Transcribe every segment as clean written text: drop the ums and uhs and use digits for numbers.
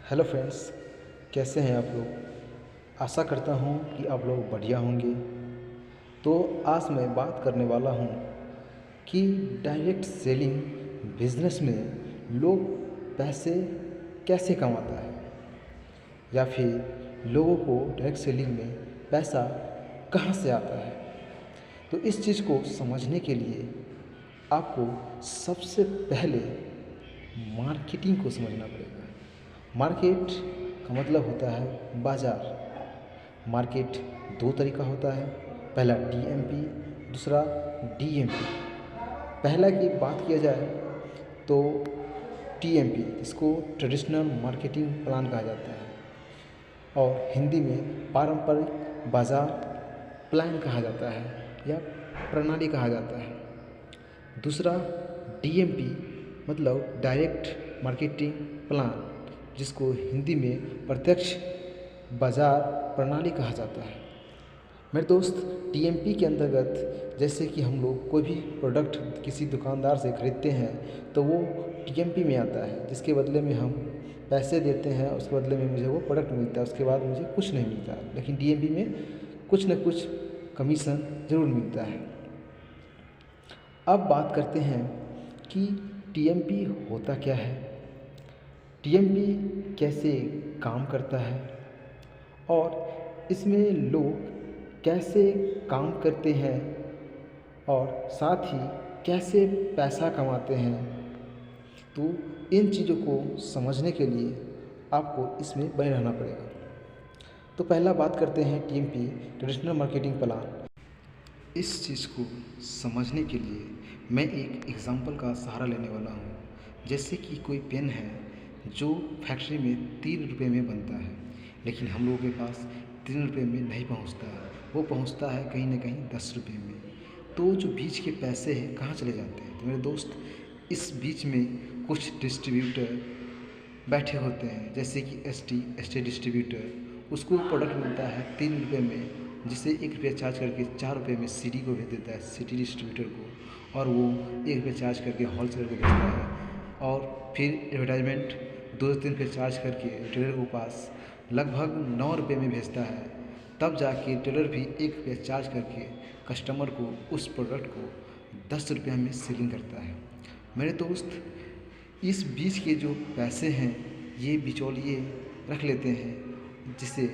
Hello friends, कैसे हैं आप लोग। आशा करता हूँ कि आप लोग बढ़िया होंगे। तो आज मैं बात करने वाला हूँ कि डायरेक्ट सेलिंग बिजनेस में लोग पैसे कैसे कमाता है, या फिर लोगों को डायरेक्ट सेलिंग में पैसा कहाँ से आता है। तो इस चीज़ को समझने के लिए आपको सबसे पहले मार्केटिंग को समझना पड़ेगा। मार्केट का मतलब होता है बाज़ार। मार्केट दो तरीका होता है, पहला टीएमपी, दूसरा डीएमपी। पहला की बात किया जाए तो टीएमपी, इसको ट्रेडिशनल मार्केटिंग प्लान कहा जाता है और हिंदी में पारंपरिक बाज़ार प्लान कहा जाता है या प्रणाली कहा जाता है। दूसरा डीएमपी मतलब डायरेक्ट मार्केटिंग प्लान, जिसको हिंदी में प्रत्यक्ष बाज़ार प्रणाली कहा जाता है। मेरे दोस्त, टीएमपी के अंतर्गत जैसे कि हम लोग कोई भी प्रोडक्ट किसी दुकानदार से ख़रीदते हैं तो वो टीएमपी में आता है, जिसके बदले में हम पैसे देते हैं, उसके बदले में मुझे वो प्रोडक्ट मिलता है, उसके बाद मुझे कुछ नहीं मिलता। लेकिन डीएमपी में कुछ न कुछ कमीशन ज़रूर मिलता है। अब बात करते हैं कि टीएमपी होता क्या है, टीएमपी कैसे काम करता है और इसमें लोग कैसे काम करते हैं और साथ ही कैसे पैसा कमाते हैं। तो इन चीज़ों को समझने के लिए आपको इसमें बने रहना पड़ेगा। तो पहला बात करते हैं टीएमपी, ट्रेडिशनल मार्केटिंग प्लान। इस चीज़ को समझने के लिए मैं एक एग्ज़ाम्पल का सहारा लेने वाला हूँ। जैसे कि कोई पेन है जो फैक्ट्री में 3 रुपये में बनता है, लेकिन हम लोगों के पास 3 रुपये में नहीं पहुँचता है, वो पहुँचता है कहीं ना कहीं 10 रुपये में। तो जो बीच के पैसे हैं कहाँ चले जाते हैं। तो मेरे दोस्त, इस बीच में कुछ डिस्ट्रीब्यूटर बैठे होते हैं, जैसे कि एसटी डिस्ट्रीब्यूटर, उसको प्रोडक्ट मिलता है 3 रुपये में, जिसे 1 रुपया चार्ज करके 4 रुपये में सिटी को भेज देता है, सिटी डिस्ट्रीब्यूटर को, और वो 1 रुपया चार्ज करके होलसेलर को भेजता है, और फिर एडवर्टाइजमेंट 2-3 रुपये चार्ज करके टेलर को पास लगभग 9 रुपये में भेजता है। तब जाके टेलर भी 1 रुपया चार्ज करके कस्टमर को उस प्रोडक्ट को 10 रुपये में सेलिंग करता है। मेरे दोस्त, इस बीच के जो पैसे हैं ये बिचौलिए रख लेते हैं, जिससे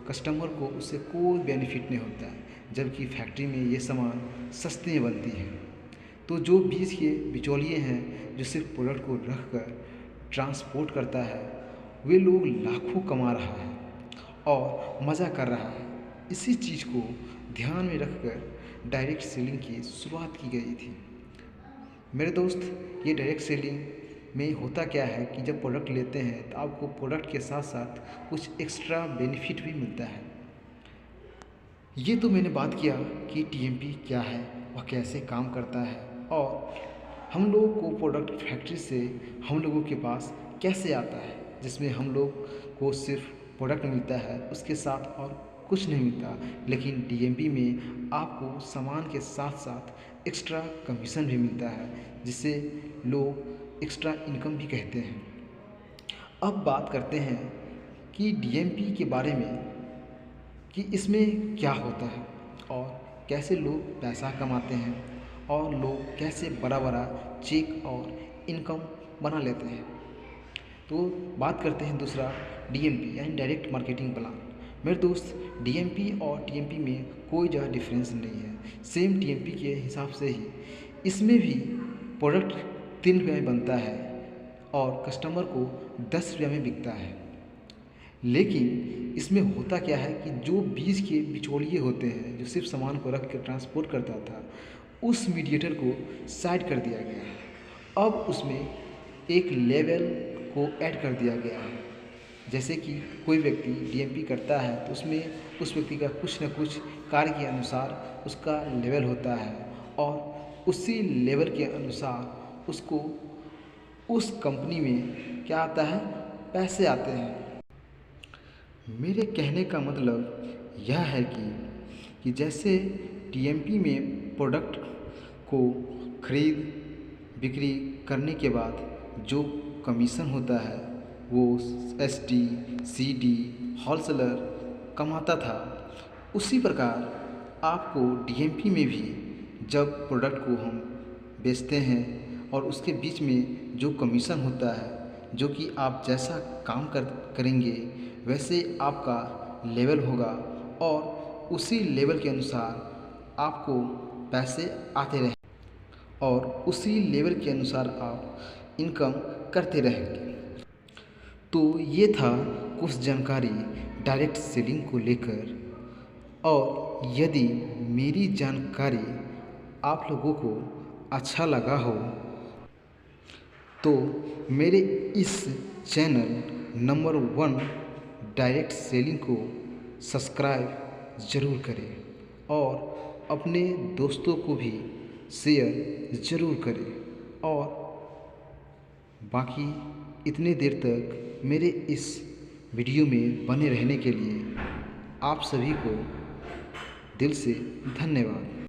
कस्टमर को उससे कोई बेनिफिट नहीं होता है, जबकि फैक्ट्री में ये सामान सस्ते में बनती है। तो जो बीच के बिचौलिए हैं जो सिर्फ प्रोडक्ट को रख कर ट्रांसपोर्ट करता है, वे लोग लाखों कमा रहा है और मज़ा कर रहा है। इसी चीज़ को ध्यान में रखकर डायरेक्ट सेलिंग की शुरुआत की गई थी। मेरे दोस्त, ये डायरेक्ट सेलिंग में होता क्या है कि जब प्रोडक्ट लेते हैं तो आपको प्रोडक्ट के साथ साथ कुछ एक्स्ट्रा बेनिफिट भी मिलता है। ये तो मैंने बात किया कि टीएमपी क्या है, वह कैसे काम करता है, और हम लोगों को प्रोडक्ट फैक्ट्री से हम लोगों के पास कैसे आता है, जिसमें हम लोग को सिर्फ प्रोडक्ट मिलता है, उसके साथ और कुछ नहीं मिलता। लेकिन डीएमपी में आपको सामान के साथ साथ एक्स्ट्रा कमीशन भी मिलता है, जिसे लोग एक्स्ट्रा इनकम भी कहते हैं। अब बात करते हैं कि डीएमपी के बारे में कि इसमें क्या होता है और कैसे लोग पैसा कमाते हैं और लोग कैसे बड़ा बड़ा चेक और इनकम बना लेते हैं। तो बात करते हैं दूसरा डीएमपी यानी डायरेक्ट मार्केटिंग प्लान। मेरे दोस्त, डीएमपी और टीएमपी में कोई ज़्यादा डिफरेंस नहीं है। सेम टीएमपी के हिसाब से ही इसमें भी प्रोडक्ट 3 रुपये में बनता है और कस्टमर को 10 रुपये में बिकता है। लेकिन इसमें होता क्या है कि जो बीच के बिचौलिए होते हैं, जो सिर्फ सामान को रख कर ट्रांसपोर्ट करता था, उस मीडिएटर को साइड कर दिया गया है। अब उसमें एक लेवल को ऐड कर दिया गया है। जैसे कि कोई व्यक्ति डीएमपी करता है तो उसमें उस व्यक्ति का कुछ न कुछ कार्य के अनुसार उसका लेवल होता है, और उसी लेवल के अनुसार उसको उस कंपनी में क्या आता है, पैसे आते हैं। मेरे कहने का मतलब यह है कि जैसे टीएमपी में प्रोडक्ट को खरीद बिक्री करने के बाद जो कमीशन होता है वो SD, CD, होलसेलर कमाता था, उसी प्रकार आपको DMP में भी जब प्रोडक्ट को हम बेचते हैं और उसके बीच में जो कमीशन होता है, जो कि आप जैसा काम करेंगे वैसे आपका लेवल होगा और उसी लेवल के अनुसार आपको पैसे आते रहें और उसी लेवल के अनुसार आप इनकम करते रहेंगे। तो ये था कुछ जानकारी डायरेक्ट सेलिंग को लेकर, और यदि मेरी जानकारी आप लोगों को अच्छा लगा हो तो मेरे इस चैनल नंबर 1 डायरेक्ट सेलिंग को सब्सक्राइब ज़रूर करें और अपने दोस्तों को भी शेयर ज़रूर करें। और बाकी इतने देर तक मेरे इस वीडियो में बने रहने के लिए आप सभी को दिल से धन्यवाद।